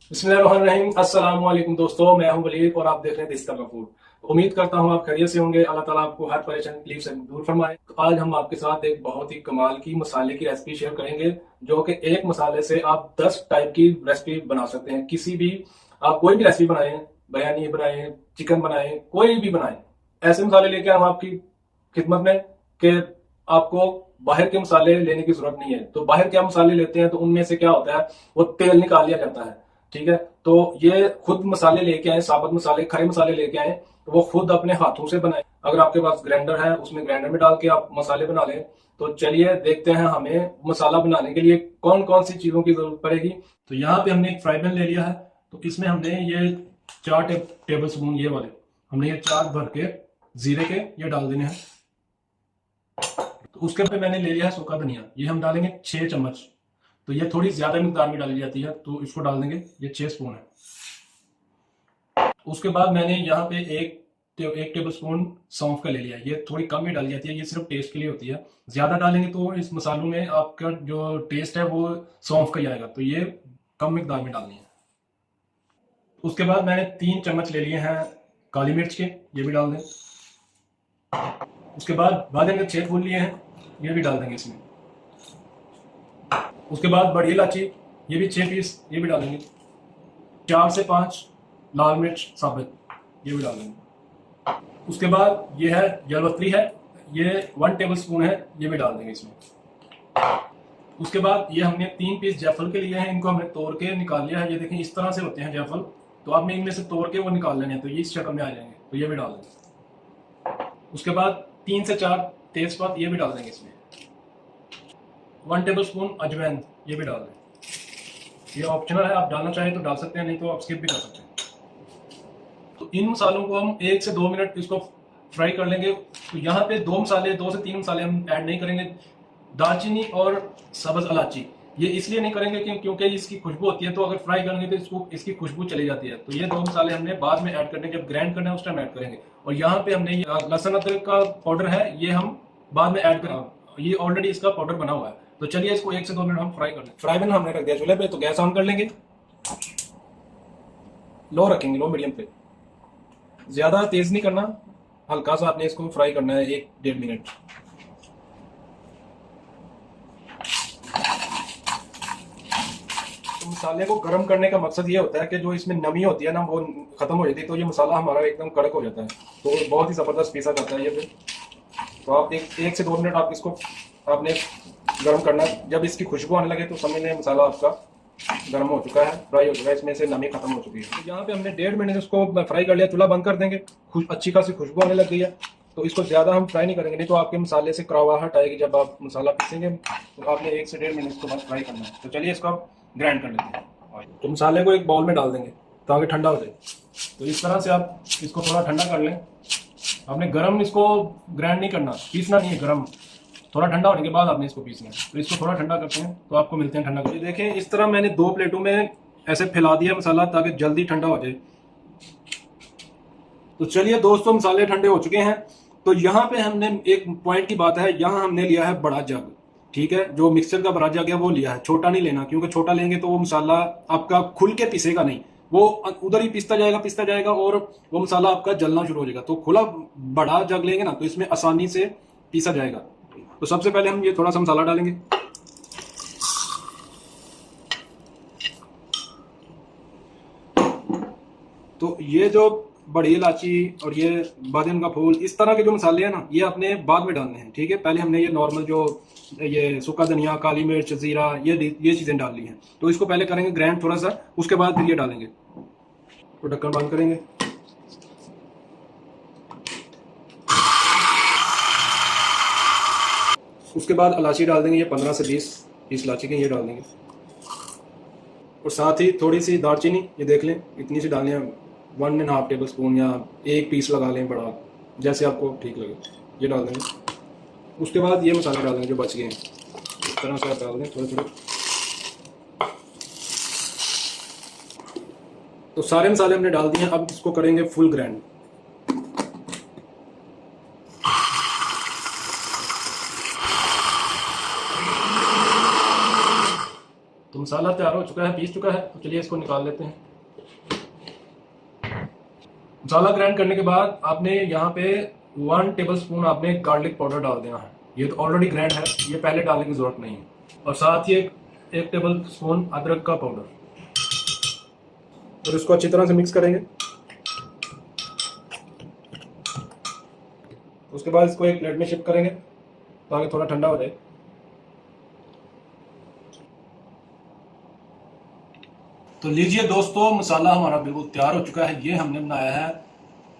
बिस्मिल्लाहिर्रहमानिर्रहीम। अस्सलाम वालेकुम दोस्तों, मैं हूं वलीद और आप देख रहे हैं देसी तड़का फूड। उम्मीद करता हूं आप खैरियत से होंगे। अल्लाह ताला आपको हर परेशानी तकलीफ से दूर फरमाए। तो आज हम आपके साथ एक बहुत ही कमाल की मसाले की रेसिपी शेयर करेंगे, जो कि एक मसाले से आप 10 टाइप की रेसिपी बना सकते हैं। किसी भी आप कोई भी रेसिपी बनाएं, बिरयानी बनाएं, चिकन बनाएं, कोई भी बनाएं, ऐसे मसाले लेके हम आपकी खिदमत में कि आपको बाहर के मसाले लेने की जरूरत नहीं है। तो बाहर क्या मसाले लेते हैं तो उनमें से क्या होता है, वो तेल निकाल लिया जाता है। ठीक है, तो ये खुद मसाले लेके आए, साबुत मसाले, खड़े मसाले लेके आए, तो वो खुद अपने हाथों से बनाए। अगर आपके पास ग्राइंडर है, उसमें ग्राइंडर में डाल के आप मसाले बना लें। तो चलिए देखते हैं हमें मसाला बनाने के लिए कौन कौन सी चीजों की जरूरत पड़ेगी। तो यहाँ पे हमने एक फ्राई पैन ले लिया है। तो इसमें हमने ये 4 टेबल स्पून, ये वाले हमने ये 4 भर के जीरे के ये डाल देने हैं। तो उसके बाद मैंने ले लिया है सूखा धनिया, ये हम डालेंगे 6 चम्मच। तो ये थोड़ी ज्यादा मिकदार में डाली जाती है, तो इसको डाल देंगे, ये 6 स्पून है। उसके बाद मैंने यहाँ पे एक टेबल स्पून सौंफ का ले लिया। ये थोड़ी कम ही डाली जाती है, ये सिर्फ टेस्ट के लिए होती है। ज्यादा डालेंगे तो इस मसालों में आपका जो टेस्ट है वो सौंफ का ही आएगा, तो ये कम मिकदार में डालनी है। उसके बाद मैंने 3 चम्मच ले लिए हैं काली मिर्च के, ये भी डाल दें। उसके बाद बादाम के 6 फूल लिए हैं, ये भी डाल देंगे इसमें। उसके बाद बड़ी इलायची, ये भी 6 पीस, ये भी डालेंगे। 4 से 5 लाल मिर्च साबित, ये भी डाल देंगे। उसके बाद ये है जलवत्री है, ये 1 टेबल स्पून है, ये भी डाल देंगे इसमें। उसके बाद ये हमने 3 पीस जायफल के लिए हैं, इनको हमने तोड़ के निकाल लिया है। ये देखें इस तरह से होते हैं जायफल, तो आपने इनमें से तोड़ के वो निकाल लेने हैं, तो ये इस शक्ल में आ जाएंगे, तो ये भी डाल देंगे। उसके बाद 3 से 4 तेजपात, ये भी डाल देंगे इसमें। 1 टेबल स्पून अजवाइन, ये भी डाल दें। ये ऑप्शनल है, आप डालना चाहें तो डाल सकते हैं, नहीं तो आप स्किप भी कर सकते हैं। तो इन मसालों को हम 1 से 2 मिनट इसको फ्राई कर लेंगे। तो यहाँ पे 2 से 3 मसाले हम ऐड नहीं करेंगे। दालचीनी और सब्ज इलायची ये इसलिए नहीं करेंगे क्योंकि इसकी खुशबू होती है, तो अगर फ्राई करेंगे तो इसकी खुशबू चली जाती है। तो ये 2 मसाले हमने बाद में ऐड करने, जब ग्राइंड करना है उस टाइम ऐड करेंगे। और यहाँ पे हमने लहसुन अदरक का पाउडर है, ये हम बाद में ऐड करेंगे, ये ऑलरेडी इसका पाउडर बना हुआ है। तो चलिए इसको 1 से 2 मिनट हम फ्राई कर लेंगे। फ्राई पैन हमने रख दिया चूल्हे पे, तो गैस ऑन कर लेंगे, लो रखेंगे, लो मीडियम पे। ज्यादा तेज नहीं करना, हल्का सा आपने इसको फ्राई करना है 1-1.5 मिनट। तो मसाले को गर्म करने का मकसद ये होता है कि जो इसमें नमी होती है ना वो खत्म हो जाती है, तो ये मसाला हमारा एकदम कड़क हो जाता है, तो बहुत ही जबरदस्त पीसा जाता है ये फिर। तो आप 1 से 2 मिनट आप इसको आपने गर्म करना। जब इसकी खुशबू आने लगे तो समझ लें मसाला आपका गर्म हो चुका है, फ्राई हो चुका है, इसमें से नमी खत्म हो चुकी है। तो यहाँ पे हमने 1.5 मिनट इसको फ्राई कर लिया, चूल्हा बंद कर देंगे। अच्छी खासी खुशबू आने लग गई है, तो इसको ज्यादा हम फ्राई नहीं करेंगे, नहीं तो आपके मसाले से कड़वाहट आएगी जब आप मसाला पीसेंगे। तो आपने 1 से 1.5 मिनट इसको बस फ्राई करना है। तो चलिए इसको आप ग्राइंड कर लेते हैं। तो मसाले को एक बाउल में डाल देंगे ताकि ठंडा हो जाए। तो इस तरह से आप इसको थोड़ा ठंडा कर लें। आपने गरम इसको ग्राइंड नहीं करना, पीसना नहीं है, गरम थोड़ा ठंडा होने के बाद आपने इसको पीसना है। तो इसको थोड़ा ठंडा करते हैं, तो आपको मिलते हैं ठंडा करके। देखें इस तरह मैंने 2 प्लेटों में ऐसे फैला दिया मसाला ताकि जल्दी ठंडा हो जाए। तो चलिए दोस्तों, मसाले ठंडे हो चुके हैं। तो यहाँ पे हमने एक पॉइंट की बात है, यहाँ हमने लिया है बड़ा जग। ठीक है, जो मिक्सर का बड़ा जग है वो लिया है, छोटा नहीं लेना, क्योंकि छोटा लेंगे तो वो मसाला आपका खुल के पिसेगा नहीं, वो उधर ही पिसता जाएगा और वो मसाला आपका जलना शुरू हो जाएगा। तो खुला बड़ा जग लेंगे ना तो इसमें आसानी से पीसा जाएगा। तो सबसे पहले हम ये थोड़ा सा मसाला डालेंगे। तो ये जो बड़ी इलायची और ये बादाम का फूल, इस तरह के जो मसाले हैं ना, ये अपने बाद में डालने हैं। ठीक है, पहले हमने ये नॉर्मल जो ये सूखा धनिया, काली मिर्च, जीरा, ये चीजें डाल ली हैं। तो इसको पहले करेंगे ग्राइंड थोड़ा सा, उसके बाद फिर ये डालेंगे। तो ढक्कन बंद करेंगे। उसके बाद इलायची डाल देंगे, ये 15 से 20 इलायची के ये डाल देंगे। और साथ ही थोड़ी सी दालचीनी, ये देख लें इतनी सी डालनी है, 1.5 टेबल स्पून या 1 पीस लगा लें बड़ा, जैसे आपको ठीक लगे, ये डाल देंगे। उसके बाद ये मसाले डाल देंगे जो बच गए हैं, इस तरह से आप डाल दें थोड़े थोड़े। तो सारे मसाले हमने डाल दिए हैं, अब इसको करेंगे फुल ग्राइंड। तो मसाला तैयार हो चुका है, पीस चुका है, तो चलिए इसको निकाल लेते हैं। मसाला ग्राइंड करने के बाद आपने यहाँ पे 1 टेबलस्पून आपने गार्लिक पाउडर डाल देना है। ये तो ऑलरेडी ग्राइंड है, ये पहले डालने की जरूरत नहीं है। और साथ ही एक टेबल स्पून अदरक का पाउडर, और इसको अच्छी तरह से मिक्स करेंगे। उसके बाद इसको एक प्लेट में शिफ्ट करेंगे ताकि थोड़ा ठंडा हो जाए। तो लीजिए दोस्तों, मसाला हमारा बिल्कुल तैयार हो चुका है। ये हमने बनाया है,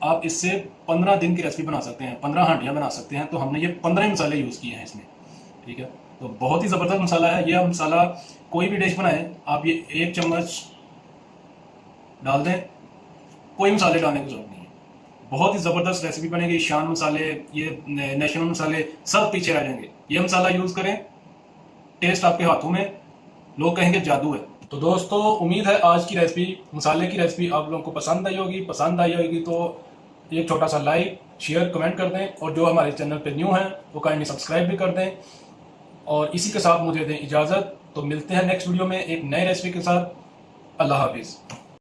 आप इससे 15 दिन की रेसिपी बना सकते हैं, 15 हांडियाँ बना सकते हैं। तो हमने ये 15 ही मसाले यूज़ किए हैं इसमें, ठीक है। तो बहुत ही ज़बरदस्त मसाला है ये। मसाला कोई भी डिश बनाएं, आप ये 1 चम्मच डाल दें, कोई मसाले डालने की जरूरत नहीं है। बहुत ही ज़बरदस्त रेसिपी बनेगी। शान मसाले, ये नेशनल मसाले सब पीछे रह जाएंगे। ये मसाला यूज़ करें, टेस्ट आपके हाथों में, लोग कहेंगे जादू है। तो दोस्तों, उम्मीद है आज की रेसिपी, मसाले की रेसिपी आप लोगों को पसंद आई होगी। पसंद आई होगी तो एक छोटा सा लाइक, शेयर, कमेंट कर दें, और जो हमारे चैनल पे न्यू हैं वो काइंडली सब्सक्राइब भी कर दें। और इसी के साथ मुझे दें इजाज़त। तो मिलते हैं नेक्स्ट वीडियो में एक नई रेसिपी के साथ। अल्लाह हाफिज़।